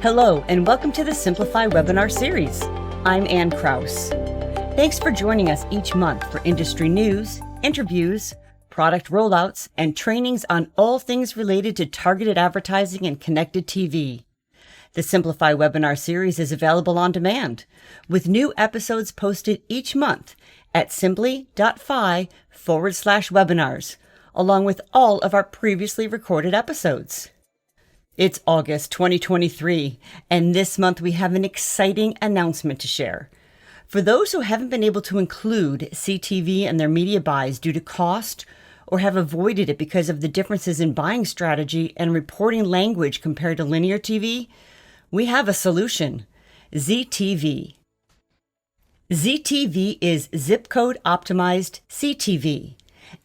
Hello, and welcome to the Simplify webinar series. I'm Ann Kraus. Thanks for joining us each month for industry news, interviews, product rollouts, and trainings on all things related to targeted advertising and connected TV. The Simplify webinar series is available on demand, with new episodes posted each month at simply.fi/webinars, along with all of our previously recorded episodes. It's August 2023, and this month we have an exciting announcement to share. For those who haven't been able to include CTV in their media buys due to cost or have avoided it because of the differences in buying strategy and reporting language compared to linear TV, we have a solution: ZTV. ZTV is zip code optimized CTV,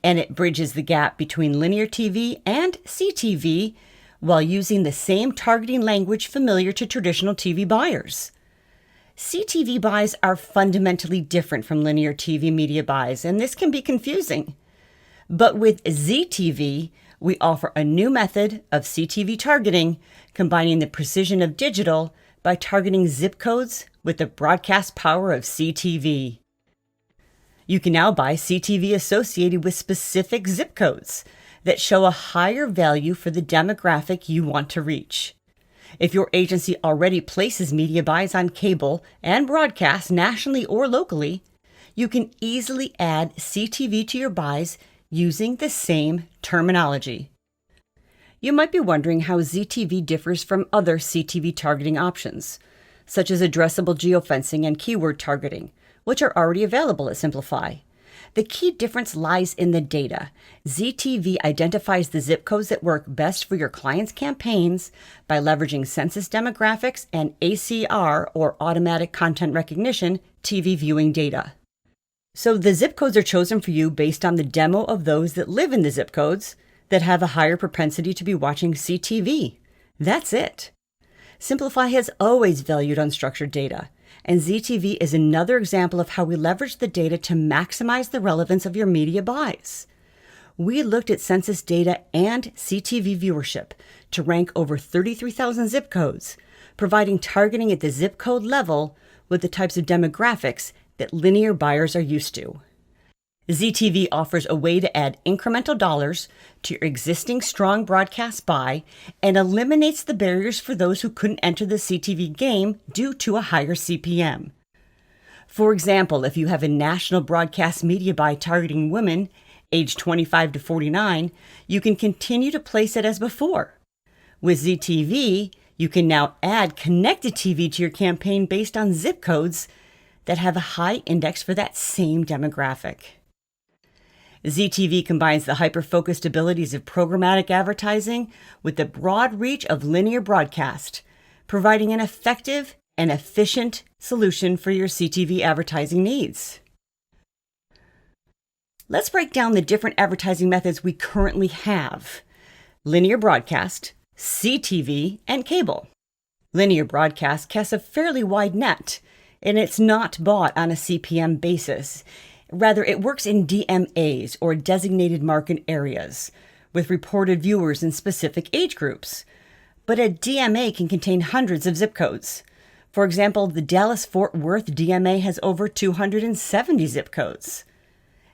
and it bridges the gap between linear TV and CTV while using the same targeting language familiar to traditional TV buyers. CTV buys are fundamentally different from linear TV media buys, and this can be confusing. But with ZTV, we offer a new method of CTV targeting, combining the precision of digital by targeting zip codes with the broadcast power of CTV. You can now buy CTV associated with specific zip codes that show a higher value for the demographic you want to reach. If your agency already places media buys on cable and broadcast nationally or locally, you can easily add CTV to your buys using the same terminology. You might be wondering how ZTV differs from other CTV targeting options, such as addressable geofencing and keyword targeting, which are already available at Simplify. The key difference lies in the data. ZTV identifies the zip codes that work best for your client's campaigns by leveraging census demographics and ACR, or automatic content recognition, TV viewing data. So the zip codes are chosen for you based on the demo of those that live in the zip codes that have a higher propensity to be watching CTV. That's it. Simplify has always valued unstructured data, and ZTV is another example of how we leverage the data to maximize the relevance of your media buys. We looked at census data and CTV viewership to rank over 33,000 zip codes, providing targeting at the zip code level with the types of demographics that linear buyers are used to. ZTV offers a way to add incremental dollars to your existing strong broadcast buy and eliminates the barriers for those who couldn't enter the CTV game due to a higher CPM. For example, if you have a national broadcast media buy targeting women aged 25 to 49, you can continue to place it as before. With ZTV, you can now add connected TV to your campaign based on zip codes that have a high index for that same demographic. ZTV combines the hyper-focused abilities of programmatic advertising with the broad reach of linear broadcast, providing an effective and efficient solution for your CTV advertising needs. Let's break down the different advertising methods we currently have: linear broadcast, CTV, and cable. Linear broadcast casts a fairly wide net, and it's not bought on a CPM basis. Rather, it works in DMAs, or designated market areas, with reported viewers in specific age groups. But a DMA can contain hundreds of zip codes. For example, the Dallas-Fort Worth DMA has over 270 zip codes.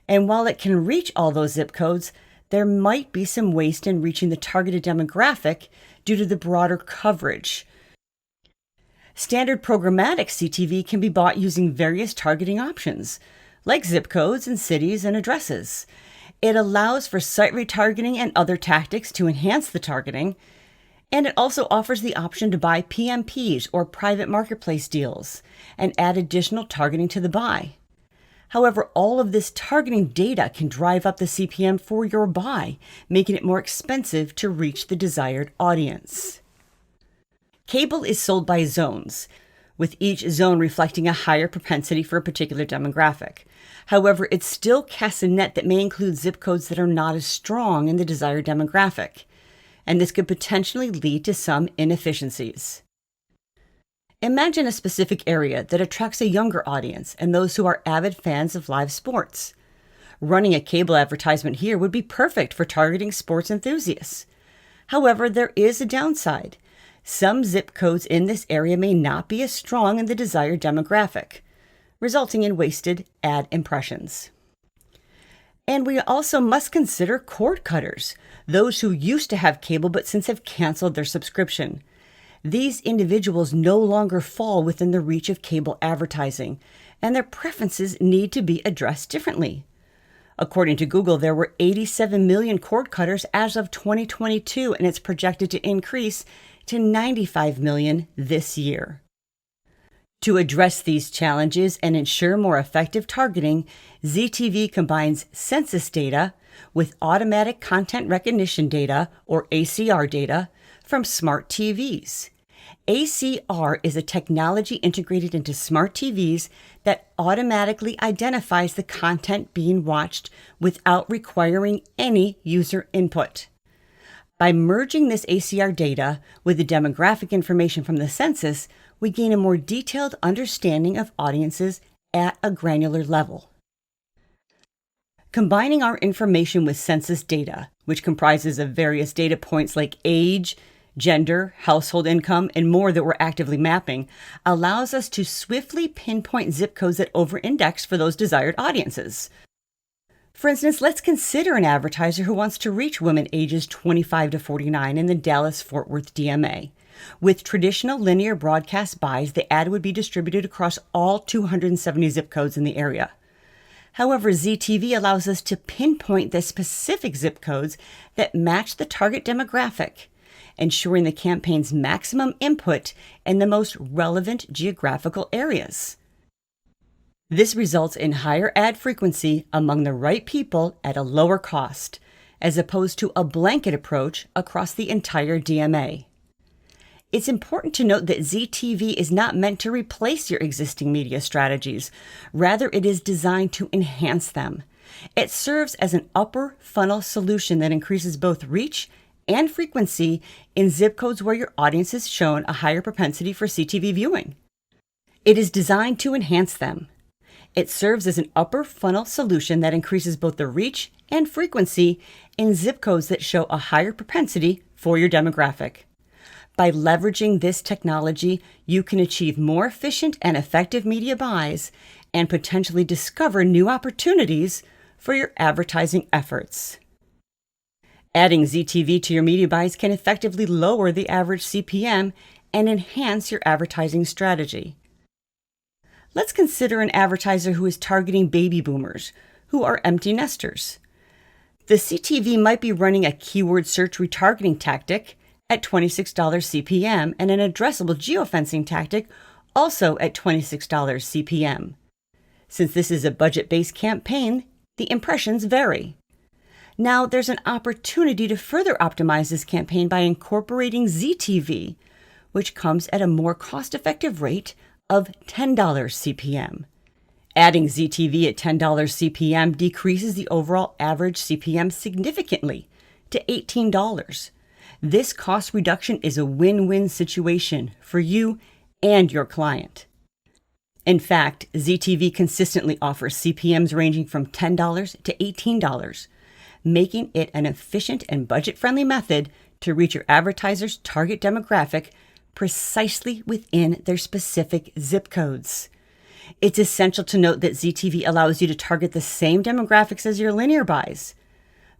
And while it can reach all those zip codes, there might be some waste in reaching the targeted demographic due to the broader coverage. Standard programmatic CTV can be bought using various targeting options, like zip codes and cities and addresses. It allows for site retargeting and other tactics to enhance the targeting, and it also offers the option to buy PMPs, or private marketplace deals, and add additional targeting to the buy. However, all of this targeting data can drive up the CPM for your buy, making it more expensive to reach the desired audience. Cable is sold by zones, with each zone reflecting a higher propensity for a particular demographic. However, it still casts a net that may include zip codes that are not as strong in the desired demographic, and this could potentially lead to some inefficiencies. Imagine a specific area that attracts a younger audience and those who are avid fans of live sports. Running a cable advertisement here would be perfect for targeting sports enthusiasts. However, there is a downside. Some zip codes in this area may not be as strong in the desired demographic, resulting in wasted ad impressions. And we also must consider cord cutters, those who used to have cable but since have canceled their subscription. These individuals no longer fall within the reach of cable advertising, and their preferences need to be addressed differently. According to Google, there were 87 million cord cutters as of 2022, and it's projected to increase to 95 million this year. To address these challenges and ensure more effective targeting, ZTV combines census data with automatic content recognition data, or ACR data, from smart TVs. ACR is a technology integrated into smart TVs that automatically identifies the content being watched without requiring any user input. By merging this ACR data with the demographic information from the census, we gain a more detailed understanding of audiences at a granular level. Combining our information with census data, which comprises of various data points like age, gender, household income, and more that we're actively mapping, allows us to swiftly pinpoint zip codes that over-index for those desired audiences. For instance, let's consider an advertiser who wants to reach women ages 25 to 49 in the Dallas-Fort Worth DMA. With traditional linear broadcast buys, the ad would be distributed across all 270 zip codes in the area. However, ZTV allows us to pinpoint the specific zip codes that match the target demographic, ensuring the campaign's maximum input in the most relevant geographical areas. This results in higher ad frequency among the right people at a lower cost, as opposed to a blanket approach across the entire DMA. It's important to note that ZTV is not meant to replace your existing media strategies. Rather, it is designed to enhance them. It serves as an upper funnel solution that increases both reach and frequency in zip codes where your audience is shown a higher propensity for CTV viewing. It is designed to enhance them. It serves as an upper funnel solution that increases both the reach and frequency in zip codes that show a higher propensity for your demographic. By leveraging this technology, you can achieve more efficient and effective media buys and potentially discover new opportunities for your advertising efforts. Adding ZTV to your media buys can effectively lower the average CPM and enhance your advertising strategy. Let's consider an advertiser who is targeting baby boomers, who are empty nesters. The CTV might be running a keyword search retargeting tactic at $26 CPM and an addressable geofencing tactic also at $26 CPM. Since this is a budget-based campaign, the impressions vary. Now, there's an opportunity to further optimize this campaign by incorporating ZTV, which comes at a more cost-effective rate of $10 CPM. Adding ZTV at $10 CPM decreases the overall average CPM significantly to $18. This cost reduction is a win-win situation for you and your client. In fact, ZTV consistently offers CPMs ranging from $10 to $18, making it an efficient and budget-friendly method to reach your advertiser's target demographic precisely within their specific zip codes. It's essential to note that ZTV allows you to target the same demographics as your linear buys,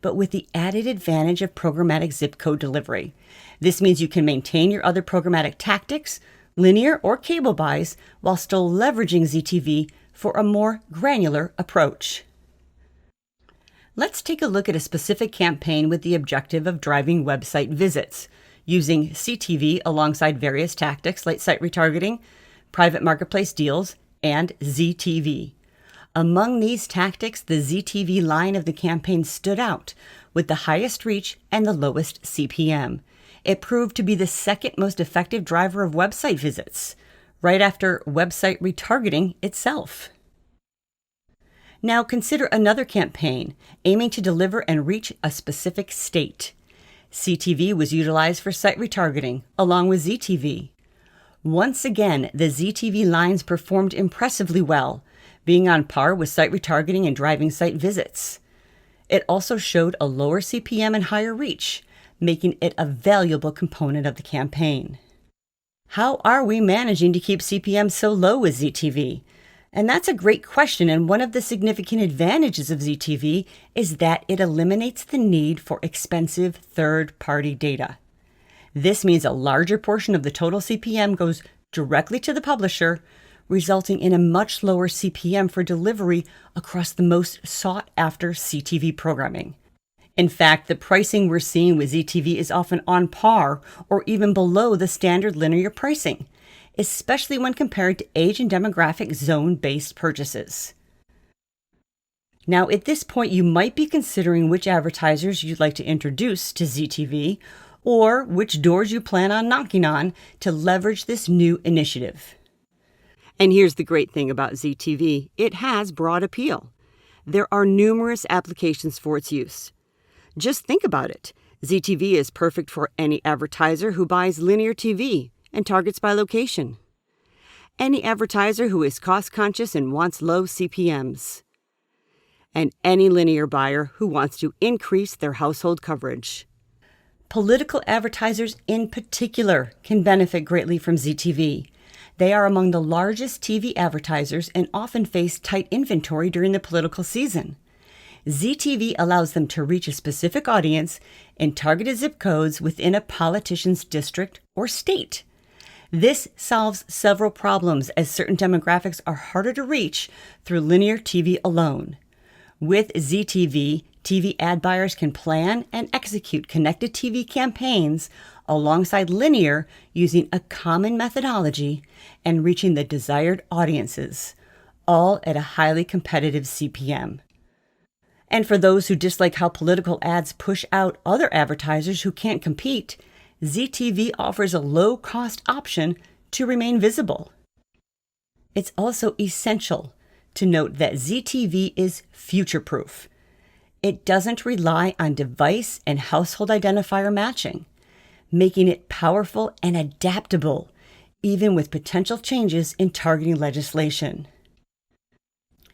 but with the added advantage of programmatic zip code delivery. This means you can maintain your other programmatic tactics, linear or cable buys, while still leveraging ZTV for a more granular approach. Let's take a look at a specific campaign with the objective of driving website visits, using CTV alongside various tactics like site retargeting, private marketplace deals, and ZTV. Among these tactics, the ZTV line of the campaign stood out with the highest reach and the lowest CPM. It proved to be the second most effective driver of website visits, right after website retargeting itself. Now consider another campaign aiming to deliver and reach a specific state. CTV was utilized for site retargeting, along with ZTV. Once again, the ZTV lines performed impressively well, being on par with site retargeting and driving site visits. It also showed a lower CPM and higher reach, making it a valuable component of the campaign. How are we managing to keep CPM so low with ZTV? And that's a great question, and one of the significant advantages of ZTV is that it eliminates the need for expensive third-party data. This means a larger portion of the total CPM goes directly to the publisher, resulting in a much lower CPM for delivery across the most sought-after CTV programming. In fact, the pricing we're seeing with ZTV is often on par or even below the standard linear pricing, especially when compared to age and demographic zone-based purchases. Now, at this point, you might be considering which advertisers you'd like to introduce to ZTV or which doors you plan on knocking on to leverage this new initiative. And here's the great thing about ZTV. It has broad appeal. There are numerous applications for its use. Just think about it. ZTV is perfect for any advertiser who buys linear TV and targets by location. Any advertiser who is cost-conscious and wants low CPMs. And any linear buyer who wants to increase their household coverage. Political advertisers in particular can benefit greatly from ZTV. They are among the largest TV advertisers and often face tight inventory during the political season. ZTV allows them to reach a specific audience in targeted zip codes within a politician's district or state. This solves several problems as certain demographics are harder to reach through linear TV alone. With ZTV, TV ad buyers can plan and execute connected TV campaigns alongside linear using a common methodology and reaching the desired audiences, all at a highly competitive CPM. And for those who dislike how political ads push out other advertisers who can't compete, ZTV offers a low-cost option to remain visible. It's also essential to note that ZTV is future-proof. It doesn't rely on device and household identifier matching, making it powerful and adaptable, even with potential changes in targeting legislation.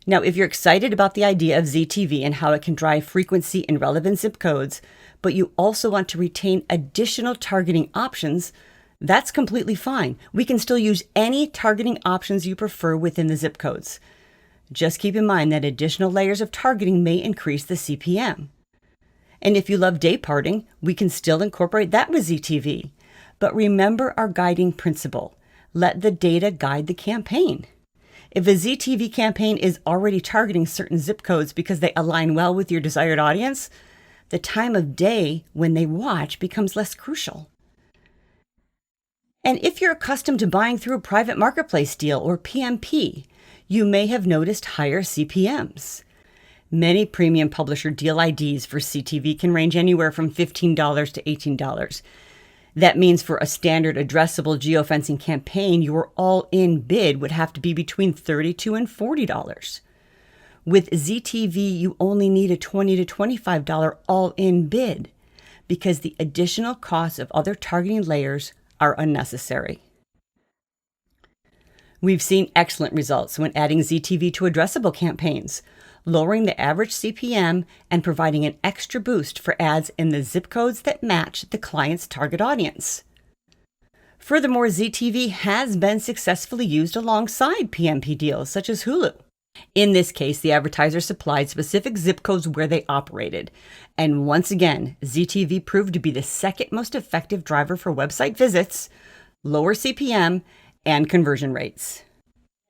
Now, if you're excited about the idea of ZTV and how it can drive frequency in relevant zip codes, but you also want to retain additional targeting options, that's completely fine. We can still use any targeting options you prefer within the zip codes. Just keep in mind that additional layers of targeting may increase the CPM. And if you love day parting, we can still incorporate that with ZTV. But remember our guiding principle. Let the data guide the campaign. If a ZTV campaign is already targeting certain zip codes because they align well with your desired audience, the time of day when they watch becomes less crucial. And if you're accustomed to buying through a private marketplace deal or PMP, you may have noticed higher CPMs. Many premium publisher deal IDs for CTV can range anywhere from $15 to $18. That means for a standard addressable geofencing campaign, your all-in bid would have to be between $32 and $40. With ZTV, you only need a $20 to $25 all-in bid because the additional costs of other targeting layers are unnecessary. We've seen excellent results when adding ZTV to addressable campaigns, lowering the average CPM and providing an extra boost for ads in the zip codes that match the client's target audience. Furthermore, ZTV has been successfully used alongside PMP deals such as Hulu. In this case, the advertiser supplied specific zip codes where they operated. And once again, ZTV proved to be the second most effective driver for website visits, lower CPM, and conversion rates.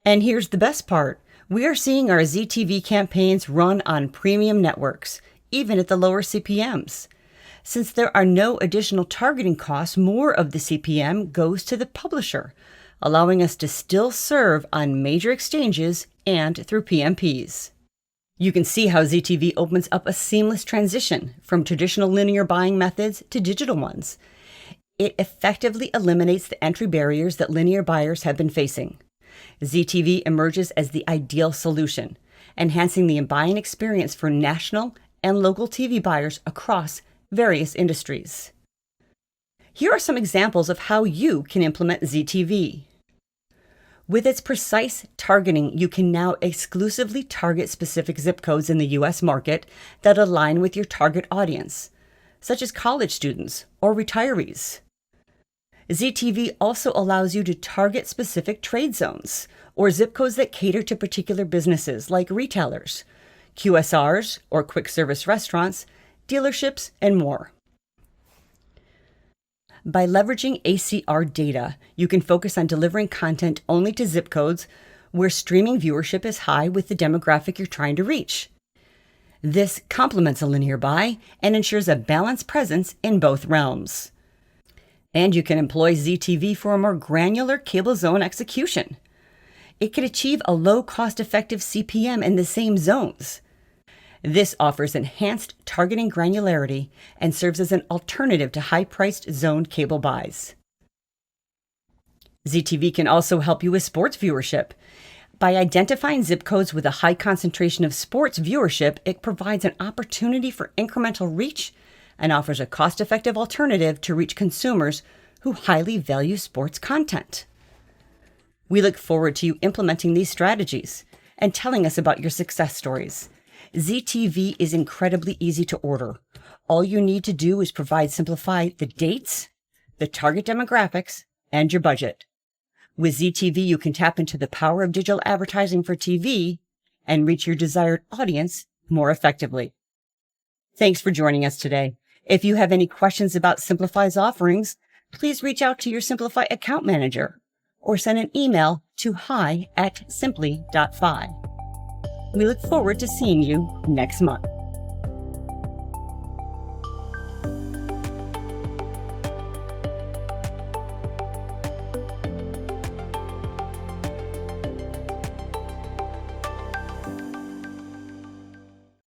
And here's the best part. We are seeing our ZTV campaigns run on premium networks, even at the lower CPMs. Since there are no additional targeting costs, more of the CPM goes to the publisher, allowing us to still serve on major exchanges and through PMPs. You can see how ZTV opens up a seamless transition from traditional linear buying methods to digital ones. It effectively eliminates the entry barriers that linear buyers have been facing. ZTV emerges as the ideal solution, enhancing the buying experience for national and local TV buyers across various industries. Here are some examples of how you can implement ZTV. With its precise targeting, you can now exclusively target specific zip codes in the U.S. market that align with your target audience, such as college students or retirees. ZTV also allows you to target specific trade zones or zip codes that cater to particular businesses like retailers, QSRs or quick service restaurants, dealerships, and more. By leveraging ACR data, you can focus on delivering content only to zip codes where streaming viewership is high with the demographic you're trying to reach. This complements a linear buy and ensures a balanced presence in both realms. And you can employ ZTV for a more granular cable zone execution. It can achieve a low cost-effective CPM in the same zones. This offers enhanced targeting granularity and serves as an alternative to high-priced zoned cable buys. ZTV can also help you with sports viewership. By identifying zip codes with a high concentration of sports viewership, it provides an opportunity for incremental reach and offers a cost-effective alternative to reach consumers who highly value sports content. We look forward to you implementing these strategies and telling us about your success stories. ZTV is incredibly easy to order. All you need to do is simplify the dates, the target demographics, and your budget. With ZTV, you can tap into the power of digital advertising for TV and reach your desired audience more effectively. Thanks for joining us today. If you have any questions about Simplify's offerings, please reach out to your Simplify account manager or send an email to hi@simply.fi. We look forward to seeing you next month.